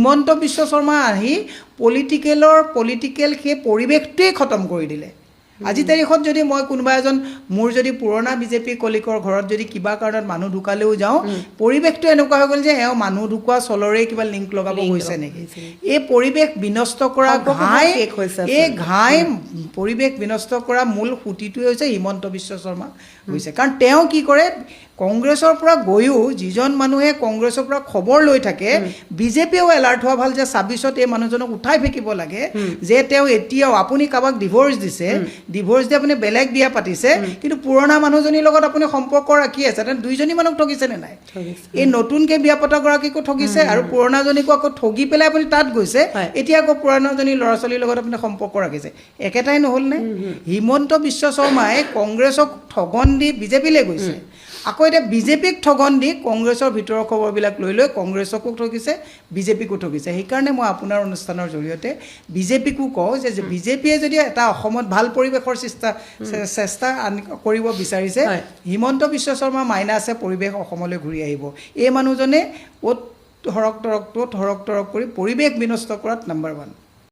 হিমন্ত বিশ্ব শৰ্মা আহি পলিটিকেল সেই পৰিৱেশটোৱেই খতম কৰি দিলে আজি তাৰিখত যদি মই কোনোবা এজন মোৰ যদি পুৰণা বিজেপি কলিকৰ ঘৰত যদি কিবা কাৰণত মানুহ ঢুকালেও যাওঁ পৰিৱেশটো এনেকুৱা হৈ গ'ল যে এওঁ মানুহ ঢুকুৱা চলৰে কিবা লিংক লগাব গৈছে নেকি এই পৰিৱেশ বিনষ্ট কৰা ঘাই পৰিৱেশ বিনষ্ট কৰা মূল সুঁতিটোৱে হৈছে হিমন্ত বিশ্ব শৰ্মা হৈছে কাৰণ তেওঁ কি কৰে কংগ্ৰেছৰ পৰা গৈও যিজন মানুহে কংগ্ৰেছৰ পৰা খবৰ লৈ থাকে বিজেপিও এলাৰ্ট হোৱা ভাল যে ২৬ত এই মানুহজনক উঠাই ফেকিব লাগে যে তেওঁ এতিয়াও আপুনি কাবাক ডিভোৰ্স দিছে ডিভোৰ্স দি আপুনি বেলেগ বিয়া পাতিছে কিন্তু পুৰণা মানুহজনীৰ লগত আপুনি সম্পৰ্ক ৰাখি আছে তেনে দুইজনী মানুহক ঠগিছে নে নাই এই নতুনকৈ বিয়া পতা গৰাকীকো ঠগিছে আৰু পুৰণাজনীকো আকৌ ঠগি পেলাই আপুনি তাত গৈছে এতিয়া আকৌ পুৰণাজনী ল'ৰা ছোৱালীৰ লগত আপুনি সম্পৰ্ক ৰাখিছে একেটাই নহ'ল নে হিমন্ত বিশ্ব শৰ্মাই কংগ্ৰেছক ঠগন দি বিজেপিলৈ গৈছে আকৌ এতিয়া বিজেপিক ঠগন দি কংগ্ৰেছৰ ভিতৰৰ খবৰবিলাক লৈ কংগ্ৰেছকো ঠগিছে বিজেপিকো ঠগিছে সেইকাৰণে মই আপোনাৰ অনুষ্ঠানৰ জৰিয়তে বিজেপিকো কওঁ যে বিজেপিয়ে যদি এটা অসমত ভাল পৰিৱেশৰ চেষ্টা কৰিব বিচাৰিছে হিমন্ত বিশ্ব শৰ্মা মাইনাছে পৰিৱেশ অসমলৈ ঘূৰি আহিব এই মানুহজনে অ'ত ধৰক তৰক কৰি পৰিৱেশ বিনষ্ট কৰাত নম্বৰ 1